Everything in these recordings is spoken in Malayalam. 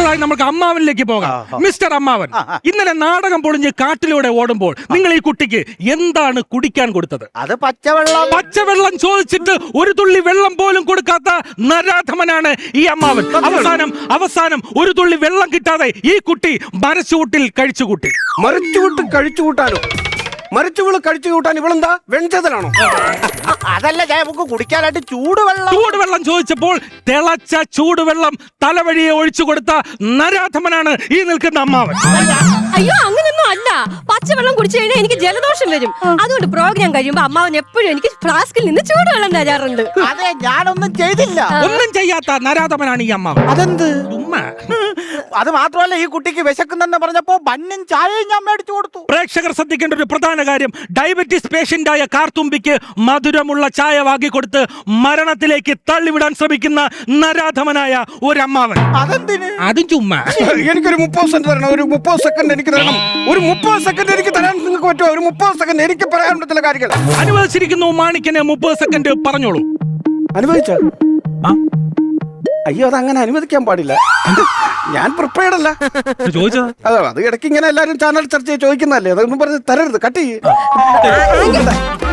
അടുത്തതായി നമുക്ക് അമ്മാവനിലേക്ക് പോകാം. മിസ്റ്റർ അമ്മാവൻ, ഇന്നലെ നാടകം പൊളിഞ്ഞ് കാട്ടിലൂടെ ഓടുമ്പോൾ നിങ്ങൾ ഈ കുട്ടിക്ക് എന്താണ് കുടിക്കാൻ കൊടുത്തത്? അത് പച്ചവെള്ളം. പച്ചവെള്ളം ചോദിച്ചിട്ട് ഒരു തുള്ളി വെള്ളം പോലും കൊടുക്കാത്ത നരാധമനാണ് ഈ അമ്മാവൻ. അവസാനം ഒരു തുള്ളി വെള്ളം കിട്ടാതെ ഈ കുട്ടി മരച്ചുകൂട്ടിൽ കഴിച്ചുകൂട്ടി. മരച്ചുകൂട്ട് കഴിച്ചുകൂട്ടാനോ? മരച്ചുകള് കഴിച്ചു കൂട്ടാൻ ഇവളെന്താ വെഞ്ചതനാണോ? അതല്ല, നമുക്ക് കുടിക്കാനായിട്ട് ചൂടുവെള്ളം ചോദിച്ചപ്പോൾ തിളച്ച ചൂടുവെള്ളം തലവഴിയെ ഒഴിച്ചു കൊടുത്ത നരാധമനാണ് ഈ നിൽക്കുന്ന അമ്മാവൻ. അയ്യോ, അങ്ങനൊന്നും അല്ല. പച്ചവെള്ളം കുടിച്ചു കഴിഞ്ഞാൽ എനിക്ക് ജലദോഷം വരും. അതുകൊണ്ട് പ്രോഗ്രാം കഴിയുമ്പോ അമ്മാവൻ എപ്പോഴും എനിക്ക് ഫ്ലാസ്കിൽ നിന്ന് ചൂടുവെള്ളം തരാറുണ്ട്. അതെ, ഞാനൊന്നും ചെയ്തില്ല. ഒന്നും ചെയ്യാത്ത നരാധമനാണ് ഈ അമ്മാവൻ. അതെന്ത്? ഉമ്മ. അത് മാത്രമല്ല, ഈ കുട്ടിക്ക് വിശക്കുന്നെന്ന് പറഞ്ഞപ്പോ ബന്നും ചായയും ഞാൻ മേടിച്ചു കൊടുത്തു. പ്രേക്ഷകർ ശ്രദ്ധിക്കേണ്ട ഒരു പ്രധാന കാര്യം, ഡയബറ്റീസ് പേഷ്യന്റായ കാർത്തുമ്പിക്ക് മധുരമുള്ള ചായ വാങ്ങിക്കൊടുത്ത് മരണത്തിലേക്ക് തള്ളിവിടാൻ ശ്രമിക്കുന്ന നരാധമനായ ഒരു അമ്മാവൻ. അതെന്തിന്? അതും ചുമ്മാ. എനിക്കൊരു 30 സെക്കൻഡ് തരണം. ഒരു 30 സെക്കൻഡ് എനിക്ക് തരണം. ഒരു 30 സെക്കൻഡ് എനിക്ക് തരാൻ നിങ്ങൾക്ക് പറ്റുമോ? ഒരു 30 സെക്കൻഡ് എനിക്ക് പറയാൻ പറ്റുന്ന കാര്യങ്ങൾ അനുവദിച്ചിരിക്കുന്നു. മാണിക്കന് 30 സെക്കൻഡ് പറഞ്ഞോളൂ. അനുവദിച്ച? അയ്യോ, അതങ്ങനെ അനുവദിക്കാൻ പാടില്ല. ഞാൻ പ്രിപ്പയർഡ് അല്ല. ചോദിച്ചോ? അതെ, അത് ഇടയ്ക്ക് ഇങ്ങനെ എല്ലാരും ചാനൽ ചർച്ച ചെയ്ത് ചോദിക്കുന്നതല്ലേ, അതൊന്നും പറഞ്ഞ് തരരുത്. കട്ട് ചെയ്യ്.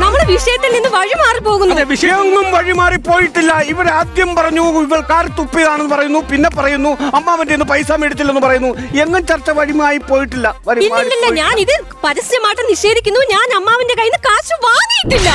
നമ്മുടെ വിഷയത്തിൽ നിന്ന് വഴിമാറി പോകുന്നു. വിഷയമൊന്നും വഴിമാറി പോയിട്ടില്ല. ഇവരാദ്യം പറഞ്ഞു ഇവൾ കാർ തുപ്പിയതാണെന്ന് പറയുന്നു, പിന്നെ പറയുന്നു അമ്മാവന്റെ പൈസ മേടിച്ചില്ലെന്ന് പറയുന്നു. എങ്ങും ചർച്ച വഴിമായി പോയിട്ടില്ല. ഇല്ലില്ല, ഞാൻ ഇത് പരസ്യമായിട്ട് നിഷേധിക്കുന്നു. ഞാൻ അമ്മാവിന്റെ കയ്യിൽ നിന്ന് കാശ് വാങ്ങിയിട്ടില്ല.